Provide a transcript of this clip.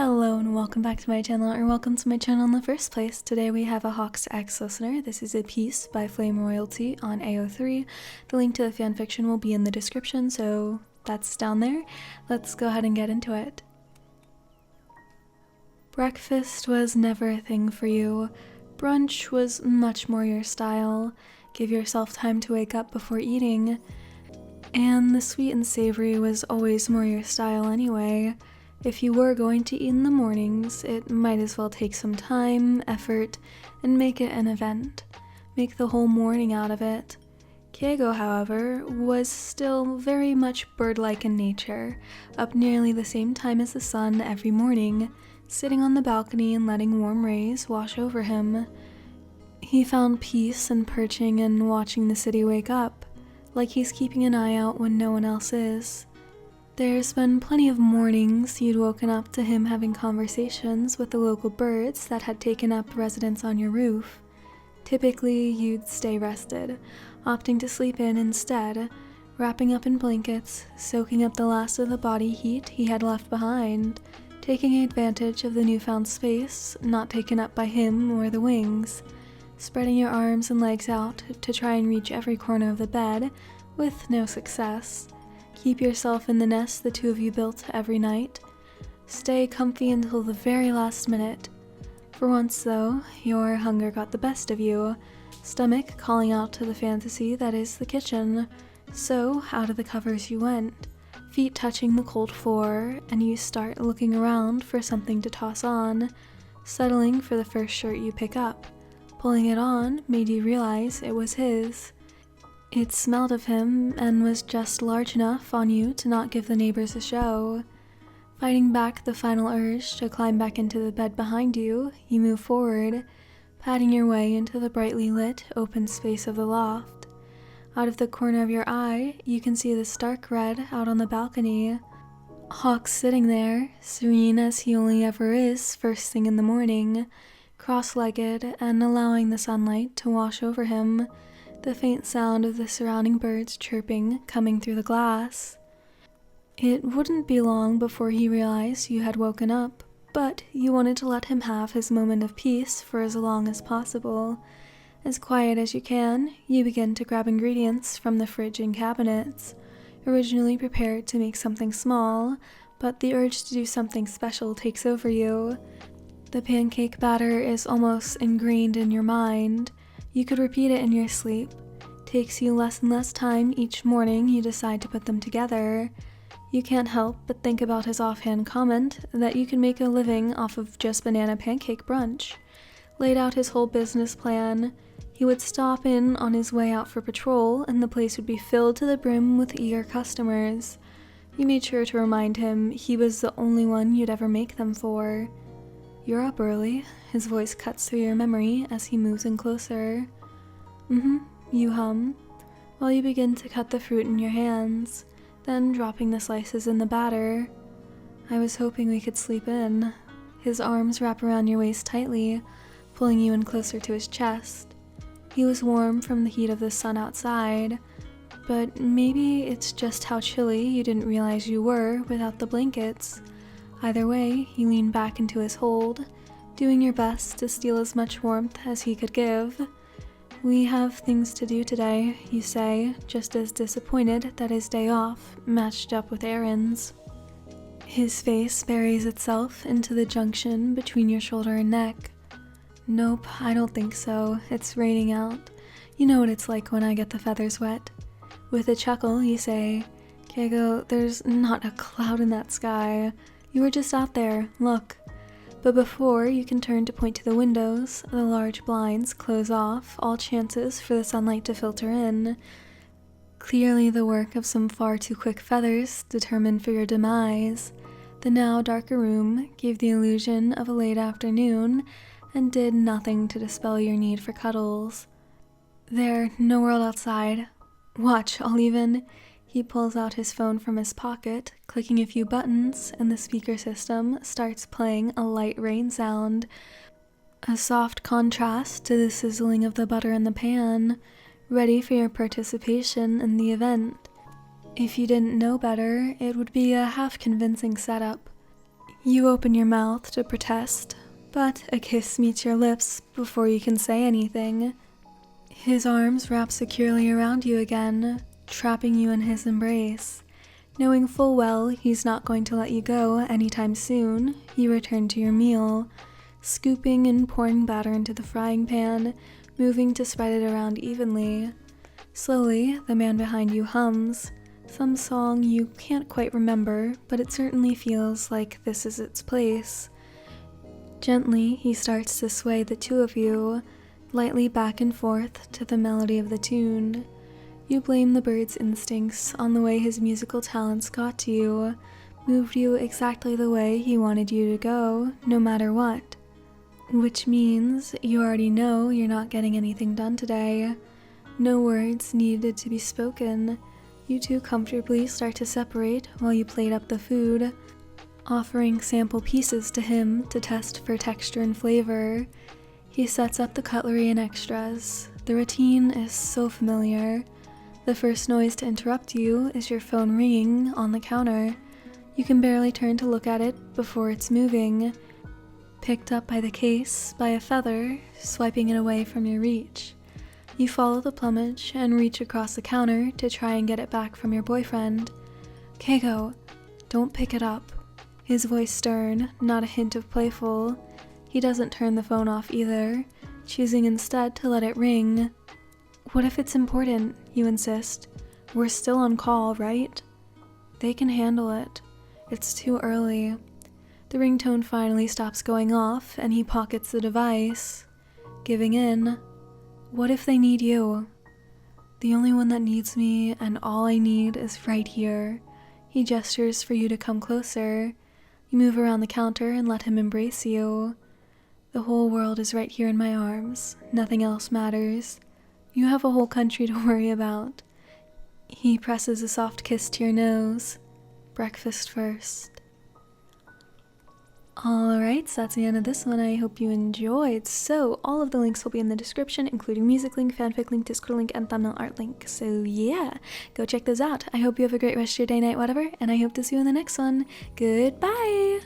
Hello and welcome back to my channel, or welcome to my channel in the first place. Today we have a Hawks X listener. This is a piece by Flame Royalty on AO3. The link to the fanfiction will be in the description, so that's down there. Let's go ahead and get into it. Breakfast was never a thing for you. Brunch was much more your style. Give yourself time to wake up before eating. And the sweet and savory was always more your style anyway. If you were going to eat in the mornings, it might as well take some time, effort, and make it an event. Make the whole morning out of it. Keigo, however, was still very much bird-like in nature, up nearly the same time as the sun every morning, sitting on the balcony and letting warm rays wash over him. He found peace in perching and watching the city wake up, like he's keeping an eye out when no one else is. There's been plenty of mornings you'd woken up to him having conversations with the local birds that had taken up residence on your roof. Typically, you'd stay rested, opting to sleep in instead, wrapping up in blankets, soaking up the last of the body heat he had left behind, taking advantage of the newfound space not taken up by him or the wings, spreading your arms and legs out to try and reach every corner of the bed, with no success. Keep yourself in the nest the two of you built every night. Stay comfy until the very last minute. For once, though, your hunger got the best of you, stomach calling out to the fantasy that is the kitchen. So out of the covers you went, feet touching the cold floor, and you start looking around for something to toss on, settling for the first shirt you pick up. Pulling it on made you realize it was his. It smelled of him and was just large enough on you to not give the neighbors a show. Fighting back the final urge to climb back into the bed behind you, you move forward, padding your way into the brightly lit, open space of the loft. Out of the corner of your eye, you can see the stark red out on the balcony. Hawk's sitting there, serene as he only ever is first thing in the morning, cross-legged and allowing the sunlight to wash over him, the faint sound of the surrounding birds chirping coming through the glass. It wouldn't be long before he realized you had woken up, but you wanted to let him have his moment of peace for as long as possible. As quiet as you can, you begin to grab ingredients from the fridge and cabinets, originally prepared to make something small, but the urge to do something special takes over you. The pancake batter is almost ingrained in your mind. You could repeat it in your sleep. Takes you less and less time each morning you decide to put them together. You can't help but think about his offhand comment that you can make a living off of just banana pancake brunch. Laid out his whole business plan. He would stop in on his way out for patrol and the place would be filled to the brim with eager customers. You made sure to remind him he was the only one you'd ever make them for. "You're up early," his voice cuts through your memory as he moves in closer. You hum, while you begin to cut the fruit in your hands, then dropping the slices in the batter. "I was hoping we could sleep in." His arms wrap around your waist tightly, pulling you in closer to his chest. He was warm from the heat of the sun outside, but maybe it's just how chilly you didn't realize you were without the blankets. Either way, you lean back into his hold, doing your best to steal as much warmth as he could give. "We have things to do today," you say, just as disappointed that his day off matched up with errands. His face buries itself into the junction between your shoulder and neck. "Nope, I don't think so. It's raining out. You know what it's like when I get the feathers wet." With a chuckle, you say, "Keigo, there's not a cloud in that sky. You were just out there, look." But before you can turn to point to the windows, the large blinds close off all chances for the sunlight to filter in. Clearly the work of some far too quick feathers determined for your demise. The now darker room gave the illusion of a late afternoon and did nothing to dispel your need for cuddles. "There, no world outside. Watch, I'll even..." He pulls out his phone from his pocket, clicking a few buttons, and the speaker system starts playing a light rain sound, a soft contrast to the sizzling of the butter in the pan, ready for your participation in the event. If you didn't know better, it would be a half-convincing setup. You open your mouth to protest, but a kiss meets your lips before you can say anything. His arms wrap securely around you again, trapping you in his embrace. Knowing full well he's not going to let you go anytime soon, you return to your meal, scooping and pouring batter into the frying pan, moving to spread it around evenly. Slowly, the man behind you hums, some song you can't quite remember, but it certainly feels like this is its place. Gently, he starts to sway the two of you, lightly back and forth to the melody of the tune. You blame the bird's instincts on the way his musical talents got to you, moved you exactly the way he wanted you to go, no matter what. Which means you already know you're not getting anything done today. No words needed to be spoken. You two comfortably start to separate while you plate up the food, offering sample pieces to him to test for texture and flavor. He sets up the cutlery and extras. The routine is so familiar. The first noise to interrupt you is your phone ringing on the counter. You can barely turn to look at it before it's moving, picked up by the case by a feather, swiping it away from your reach. You follow the plumage and reach across the counter to try and get it back from your boyfriend. Keigo, don't pick it up. His voice stern, not a hint of playful. He doesn't turn the phone off either, choosing instead to let it ring. What if it's important, you insist? We're still on call, right? They can handle it. It's too early. The ringtone finally stops going off and he pockets the device, giving in. What if they need you? The only one that needs me and all I need is right here. He gestures for you to come closer. You move around the counter and let him embrace you. The whole world is right here in my arms. Nothing else matters. You have a whole country to worry about. He presses a soft kiss to your nose. Breakfast first. Alright, so that's the end of this one. I hope you enjoyed. So, all of the links will be in the description, including music link, fanfic link, Discord link, and thumbnail art link. So yeah, go check those out. I hope you have a great rest of your day, night, whatever, and I hope to see you in the next one. Goodbye!